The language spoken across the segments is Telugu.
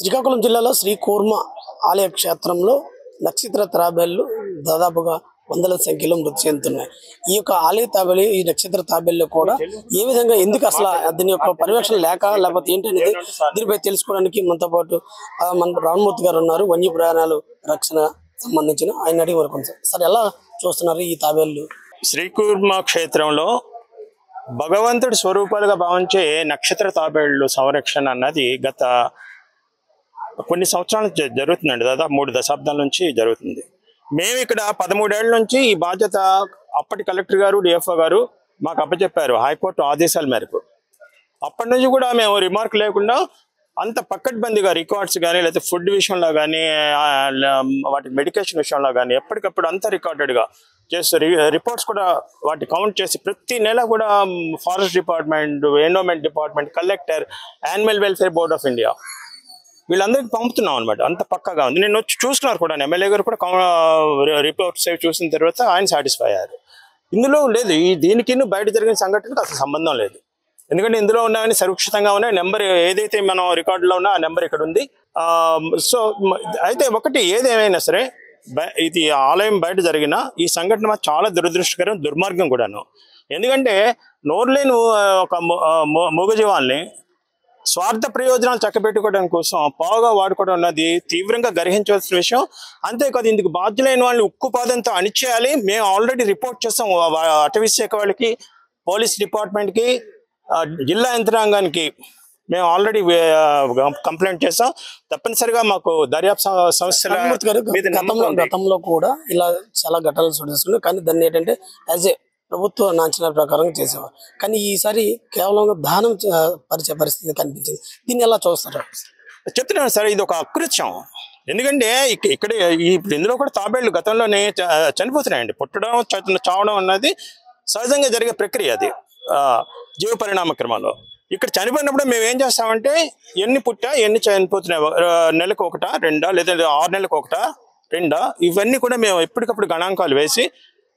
శ్రీకాకుళం జిల్లాలో శ్రీ కూర్మ ఆలయ క్షేత్రంలో నక్షత్ర తాబేళ్లు దాదాపుగా వందల సంఖ్యలో మృతి చెందుతున్నాయి. ఈ యొక్క ఆలయ తాబేలు, ఈ నక్షత్ర తాబేళ్లు కూడా ఏ విధంగా ఎందుకు అసలు దీని యొక్క పర్యవేక్షణ లేకపోతే ఏంటనేది దీనిపై తెలుసుకోవడానికి మనతో పాటు మన రామమూర్తి గారు ఉన్నారు. వన్యప్రాణాలు రక్షణ సంబంధించిన ఆయన అడిగి వరకు సార్ ఎలా చూస్తున్నారు ఈ తాబేళ్లు? శ్రీకూర్మ క్షేత్రంలో భగవంతుడి స్వరూపాలుగా భావించే నక్షత్ర తాబేళ్లు సంరక్షణ అన్నది గత కొన్ని సంవత్సరాల నుంచి జరుగుతుందండి. దాదాపు 3 దశాబ్దాల నుంచి జరుగుతుంది. మేము ఇక్కడ 13 ఏళ్ల నుంచి ఈ బాధ్యత అప్పటి కలెక్టర్ గారు, డిఎఫ్ఓ గారు మాకు అప్పచెప్పారు హైకోర్టు ఆదేశాల మేరకు. అప్పటి నుంచి కూడా మేము రిమార్క్ లేకుండా అంత పక్కడ్బందీగా రికార్డ్స్ కానీ, లేకపోతే ఫుడ్ విషయంలో కానీ, వాటి మెడికేషన్ విషయంలో కానీ ఎప్పటికప్పుడు అంతా రికార్డెడ్గా చేస్తూ రిపోర్ట్స్ కూడా వాటి కౌంట్ చేసి ప్రతి నెల కూడా forest department, environment department, collector, animal welfare board of India వీళ్ళందరికీ పంపుతున్నాం అనమాట. అంత పక్కగా ఉంది. నేను వచ్చి చూసుకున్నారు కూడా, ఎమ్మెల్యే గారు కూడా రిపోర్ట్స్ చూసిన తర్వాత ఆయన సాటిస్ఫై అయ్యారు. ఇందులో లేదు, దీనికి బయట జరిగిన సంఘటనకు అసలు సంబంధం లేదు. ఎందుకంటే ఇందులో ఉన్నవన్నీ సురక్షితంగా ఉన్నాయి. నెంబర్ ఏదైతే మనం రికార్డులో ఉన్నా ఆ నెంబర్ ఇక్కడ ఉంది. సో అయితే ఒకటి ఏదేమైనా సరే ఇది ఆలయం బయట జరిగిన ఈ సంఘటన చాలా దురదృష్టకరం, దుర్మార్గం కూడాను. ఎందుకంటే నోరులేని ఒక మూగజీవాల్ని స్వార్థ ప్రయోజనాలు చక్కబెట్టుకోవడం కోసం పావుగా వాడుకోవడం అన్నది తీవ్రంగా గ్రహించవలసిన విషయం. అంతేకాదు ఇందుకు బాధ్యులైన వాళ్ళని ఉక్కుపాదంతో అణిచేయాలి. మేము ఆల్రెడీ రిపోర్ట్ చేస్తాం అటవీ శాఖ వాళ్ళకి, పోలీస్ డిపార్ట్మెంట్కి, జిల్లా యంత్రాంగానికి మేము ఆల్రెడీ కంప్లైంట్ చేస్తాం. తప్పనిసరిగా మాకు దర్యాప్తు సంస్థల గతంలో కూడా ఇలా చాలా ఘటనలు చూస్తున్నాయి. కానీ దాన్ని ఏంటంటే యాజ్ ఏ ప్రభుత్వ నాంచన ప్రకారం చేసేవారు. కానీ ఈసారి కేవలం దానం పరిచే పరిస్థితి కనిపించింది. దీన్ని ఎలా చూస్తారు? చెప్తున్నాను సార్, ఇది ఒక అకృత్యం. ఎందుకంటే ఇక్కడ ఇందులో కూడా తాబేళ్లు గతంలోనే చనిపోతున్నాయండి. పుట్టడం, చావడం అన్నది సహజంగా జరిగే ప్రక్రియ. అది జీవ పరిణామ క్రమంలో. ఇక్కడ చనిపోయినప్పుడు మేము ఏం చేస్తామంటే ఎన్ని పుట్టా ఎన్ని చనిపోతున్నాయి, నెలకు ఒకటా రెండా, లేదా 6 నెలలకు ఒకటా రెండా, ఇవన్నీ కూడా మేము ఎప్పటికప్పుడు గణాంకాలు వేసి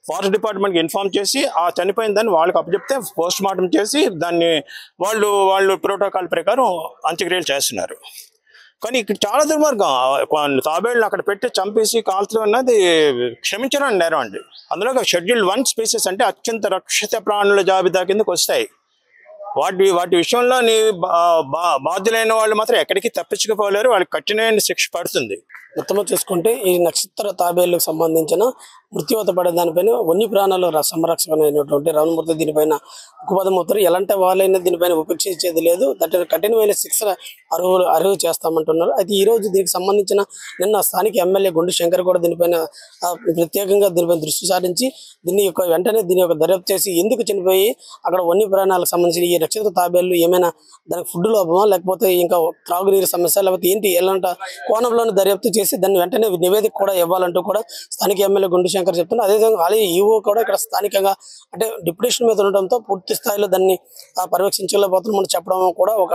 ఫారెస్ట్ డిపార్ట్మెంట్కి ఇన్ఫార్మ్ చేసి ఆ చనిపోయిన దాన్ని వాళ్ళకి అప్పచెప్తే పోస్ట్ మార్టం చేసి దాన్ని వాళ్ళు ప్రోటోకాల్ ప్రకారం అంత్యక్రియలు చేస్తున్నారు. కానీ ఇక్కడ చాలా దుర్మార్గం. తాబేళ్ళని అక్కడ పెట్టి చంపేసి కాల్చడం అన్నది క్షమించడం నేరం అండి. అందులో షెడ్యూల్ 1 స్పీసెస్ అంటే అత్యంత రక్షిత ప్రాణుల జాబితా కిందకు వస్తాయి. వాటి విషయంలో బాధ్యులైన వాళ్ళు మాత్రం ఎక్కడికి తప్పించుకుపోలేరు. వాళ్ళకి కఠినమైన శిక్ష పడుతుంది. మొత్తం చూసుకుంటే ఈ నక్షత్ర తాబేళ్లకు సంబంధించిన మృత్యువత పడే దానిపైన వన్యప్రాణాల సంరక్షణ అయినటువంటి రామమూర్తి దీనిపైన ఉక్కుపదం అవుతారు. ఎలాంటి వాళ్ళైనా దీనిపైన ఉపేక్షించేది లేదు. కఠినమైన శిక్ష అర్హు చేస్తామంటున్నారు. అయితే ఈ రోజు దీనికి సంబంధించిన నిన్న స్థానిక ఎమ్మెల్యే గుండు శంకర్ కూడా దీనిపైన ప్రత్యేకంగా దీనిపైన దృష్టి సారించి వెంటనే దీని యొక్క దర్యాప్తు చేసి ఎందుకు చనిపోయి అక్కడ వన్యప్రాణాలకు సంబంధించిన ఈ నక్షత్ర తాబేళ్లు ఏమైనా దానికి ఫుడ్ లోపమా, లేకపోతే ఇంకా త్రాగునీరు సమస్య, లేకపోతే ఏంటి ఎలాంటి కోణంలోనే దర్యాప్తు చేసి దాన్ని వెంటనే నివేదిక కూడా ఇవ్వాలంటూ కూడా స్థానిక ఎమ్మెల్యే గుండు శంకర్ చెప్తున్నారు. అదేవిధంగా ఆలయ ఈవో కూడా ఇక్కడ స్థానికంగా అంటే డిప్యుటేషన్ మీద ఉండడంతో పూర్తి స్థాయిలో దాన్ని పర్యవేక్షించలేకపోతున్నారు మనం చెప్పడం కూడా ఒక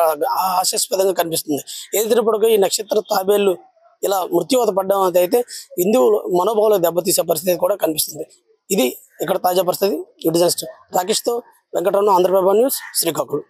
హాస్యాస్పదంగా కనిపిస్తుంది. ఏదైనప్పటికీ ఈ నక్షత్ర తాబేళ్లు ఇలా మృత్యువత పడడం అయితే హిందువులు మనోభావాలు దెబ్బతీసే పరిస్థితి కూడా కనిపిస్తుంది. ఇది ఇక్కడ తాజా పరిస్థితి. రాకేష్తో వెంకటరమణ, ఆంధ్రప్రభ న్యూస్, శ్రీకాకుళం.